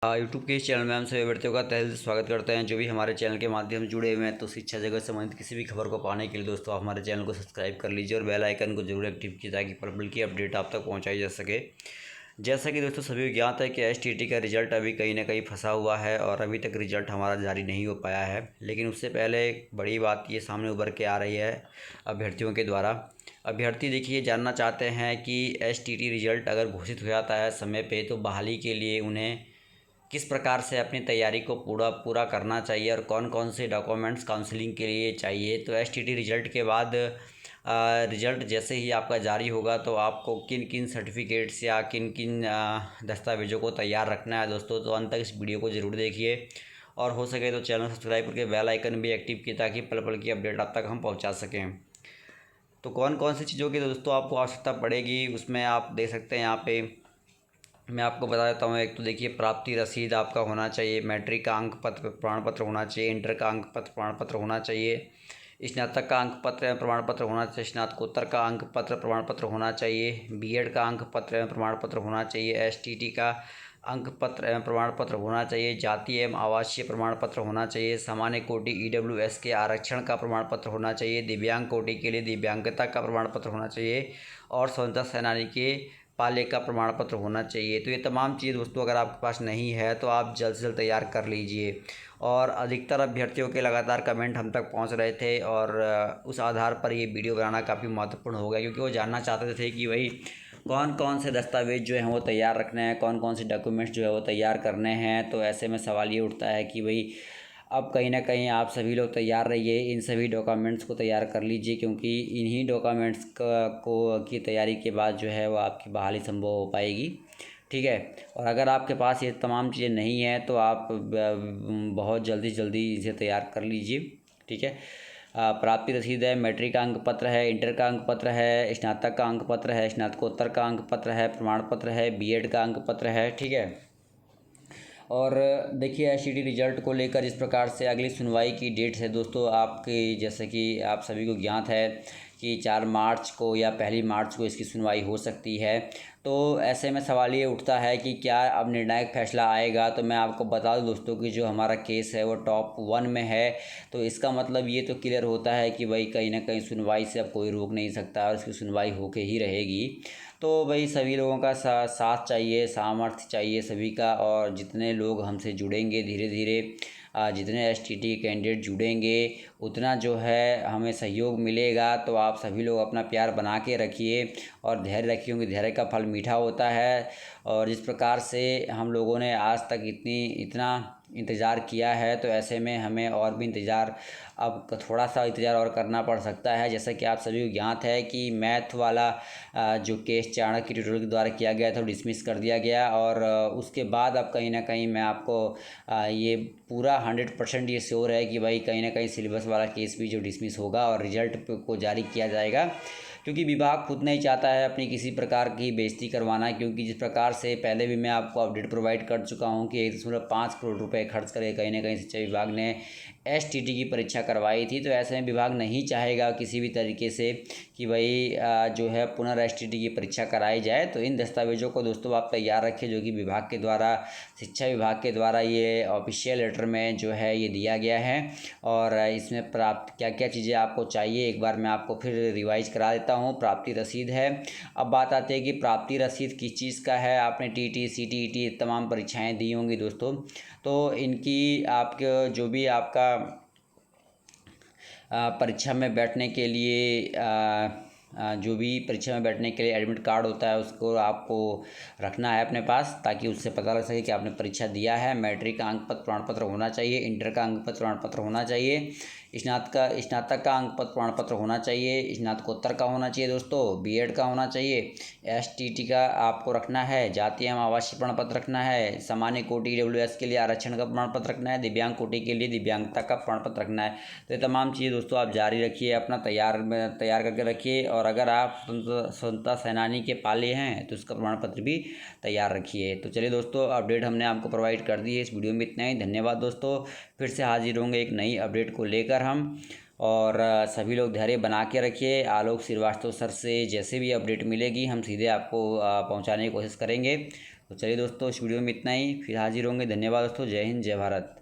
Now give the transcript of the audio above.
YouTube के इस channel में हम सभी व्यक्तियों का तहे दिल से स्वागत करते हैं। जो भी हमारे चैनल के माध्यम से जुड़े हुए हैं तो शिक्षा जगत से संबंधित किसी भी खबर को पाने के लिए दोस्तों आप हमारे चैनल को सब्सक्राइब कर लीजिए और बेल आइकन को जरूर एक्टिव कीजिए ताकि पल पल की अपडेट आप तक पहुंचाई जा सके। जैसा कि दोस्तों सभी को ज्ञात है कि एसटीटी का रिजल्ट अभी कहीं ना कहीं फंसा हुआ है और अभी तक रिजल्ट हमारा जारी नहीं हो पाया है। लेकिन उससे पहले एक बड़ी बात ये सामने उभर के आ रही है अभ्यर्थियों के द्वारा। अभ्यर्थी देखिए जानना चाहते हैं कि एसटीटी रिजल्ट अगर घोषित हो जाता है समय पे तो बहाली के लिए उन्हें किस प्रकार से अपनी तैयारी को पूरा करना चाहिए और कौन कौन से डॉक्यूमेंट्स काउंसलिंग के लिए चाहिए। तो एसटीटी रिजल्ट के बाद रिजल्ट जैसे ही आपका जारी होगा तो आपको किन किन सर्टिफिकेट्स या किन किन दस्तावेज़ों को तैयार रखना है दोस्तों। तो अंत तक इस वीडियो को ज़रूर देखिए और हो सके तो चैनल सब्सक्राइब करके बेल आइकन भी एक्टिव किए ताकि पल पल की अपडेट आप तक हम पहुँचा सकें। तो कौन कौन सी चीज़ों की दोस्तों आपको आवश्यकता पड़ेगी उसमें आप देख सकते हैं। यहाँ पे मैं आपको बता देता हूँ। एक तो देखिए प्राप्ति रसीद आपका होना चाहिए, मैट्रिक का अंक पत्र प्रमाण पत्र होना चाहिए, इंटर का अंक पत्र प्रमाण पत्र होना चाहिए, स्नातक का अंक पत्र प्रमाण पत्र होना चाहिए, स्नातकोत्तर का अंक पत्र प्रमाण पत्र होना चाहिए, बीएड का अंक पत्र प्रमाण पत्र होना चाहिए, एसटीटी का अंक पत्र एवं प्रमाण पत्र होना चाहिए, जाति एवं आवासीय प्रमाण पत्र होना चाहिए, सामान्य कोटि ईडब्ल्यूएस के आरक्षण का प्रमाण पत्र होना चाहिए, दिव्यांग कोटि के लिए दिव्यांगता का प्रमाण पत्र होना चाहिए और स्वतंत्रता सेनानी के पाले का प्रमाण पत्र होना चाहिए। तो ये तमाम चीज़ दोस्तों अगर आपके पास नहीं है तो आप जल्द से जल्द तैयार कर लीजिए। और अधिकतर अभ्यर्थियों के लगातार कमेंट हम तक पहुंच रहे थे और उस आधार पर ये वीडियो बनाना काफ़ी महत्वपूर्ण हो गया क्योंकि वो जानना चाहते थे कि भाई कौन कौन से दस्तावेज जो हैं वो तैयार रखने हैं, कौन कौन से डॉक्यूमेंट्स जो है वो तैयार करने हैं। तो ऐसे में सवाल ये उठता है कि भाई अब कहीं ना कहीं आप सभी लोग तैयार रहिए, इन सभी डॉक्यूमेंट्स को तैयार कर लीजिए क्योंकि इन्हीं डॉक्यूमेंट्स की तैयारी के बाद जो है वो आपकी बहाली संभव हो पाएगी। ठीक है। और अगर आपके पास ये तमाम चीज़ें नहीं हैं तो आप बहुत जल्दी इसे तैयार कर लीजिए। ठीक है। प्राप्ति रसीद है, मैट्रिक का अंक पत्र है, इंटर का अंक पत्र है, स्नातक का अंक पत्र है, स्नातकोत्तर का अंक पत्र है, प्रमाण पत्र है, बीएड का अंक पत्र है। ठीक है। और देखिए एसटीटी रिजल्ट को लेकर इस प्रकार से अगली सुनवाई की डेट है दोस्तों आपकी, जैसे कि आप सभी को ज्ञात है कि 4 मार्च को या 1 मार्च को इसकी सुनवाई हो सकती है। तो ऐसे में सवाल ये उठता है कि क्या अब निर्णायक फैसला आएगा। तो मैं आपको बता दूं दोस्तों कि जो हमारा केस है वो टॉप 1 में है। तो इसका मतलब ये तो क्लियर होता है कि भाई कहीं ना कहीं सुनवाई से अब कोई रोक नहीं सकता और इसकी सुनवाई होके ही रहेगी। तो भाई सभी लोगों का साथ चाहिए, सामर्थ्य चाहिए सभी का। और जितने लोग हमसे जुड़ेंगे धीरे धीरे, जितने एसटीटी कैंडिडेट जुड़ेंगे उतना जो है हमें सहयोग मिलेगा। तो आप सभी लोग अपना प्यार बना के रखिए और धैर्य रखिए क्योंकि धैर्य का फल मीठा होता है। और जिस प्रकार से हम लोगों ने आज तक इतना इंतज़ार किया है तो ऐसे में हमें और भी इंतज़ार, अब थोड़ा सा इंतज़ार और करना पड़ सकता है। जैसा कि आप सभी को ज्ञात है कि मैथ वाला जो केस चाणक्य ट्यूटोरियल के द्वारा किया गया था वो डिसमिस कर दिया गया और उसके बाद अब कहीं ना कहीं मैं आपको ये पूरा 100% ये श्योर है कि भाई कहीं ना कहीं सिलेबस वाला केस भी जो डिसमिस होगा और रिजल्ट को जारी किया जाएगा क्योंकि विभाग खुद नहीं चाहता है अपनी किसी प्रकार की बेइज्जती करवाना। क्योंकि जिस प्रकार से पहले भी मैं आपको अपडेट प्रोवाइड कर चुका हूं कि 1.5 करोड़ रुपए खर्च करके कहीं ना कहीं शिक्षा विभाग ने एसटीटी की परीक्षा करवाई थी। तो ऐसे में विभाग नहीं चाहेगा किसी भी तरीके से कि भाई जो है पुनर्एसटीटी की परीक्षा कराई जाए। तो इन दस्तावेज़ों को दोस्तों आप तैयार रखें जो कि विभाग के द्वारा, शिक्षा विभाग के द्वारा ये ऑफिशियल लेटर में जो है ये दिया गया है। और इसमें प्राप्त क्या क्या चीज़ें आपको चाहिए एक बार मैं आपको फिर रिवाइज करा देता हूँ। प्राप्ति रसीद है। अब बात आती है कि प्राप्ति रसीद किस चीज़ का है। आपने टीटी सीटीईटी तमाम परीक्षाएं दी होंगी दोस्तों, तो इनकी आपके जो भी आपका परीक्षा में बैठने के लिए जो भी परीक्षा में बैठने के लिए एडमिट कार्ड होता है उसको आपको रखना है अपने पास ताकि उससे पता लग सके कि आपने परीक्षा दिया है। मैट्रिक का अंक पत्र प्रमाण पत्र होना चाहिए, इंटर का अंक पत्र प्रमाण पत्र होना चाहिए, स्नातक का अंक पत्र प्रमाण पत्र होना चाहिए, स्नातकोत्तर का होना चाहिए दोस्तों, बीएड का होना चाहिए, एसटीटी का आपको रखना है, जाति एवं आवासीय प्रमाण पत्र रखना है, सामान्य कोटि ईडब्ल्यूएस के लिए आरक्षण का प्रमाण पत्र रखना है, दिव्यांग कोटि के लिए दिव्यांगता का प्रमाण पत्र रखना है। तो ये तमाम चीज़ें दोस्तों आप जारी रखिए, अपना तैयार करके रखिए। और अगर आप स्वतंत्रता सेनानी के पाले हैं तो उसका प्रमाण पत्र भी तैयार रखिए। तो चलिए दोस्तों अपडेट हमने आपको प्रोवाइड कर दी है। इस वीडियो में इतना ही। धन्यवाद दोस्तों। फिर से हाजिर होंगे एक नई अपडेट को लेकर हम। और सभी लोग धैर्य बना के रखिए। आलोक श्रीवास्तव सर से जैसे भी अपडेट मिलेगी हम सीधे आपको पहुंचाने की कोशिश करेंगे। तो चलिए दोस्तों, इस वीडियो में इतना ही, फिर हाजिर होंगे। धन्यवाद दोस्तों, जय हिंद जय भारत।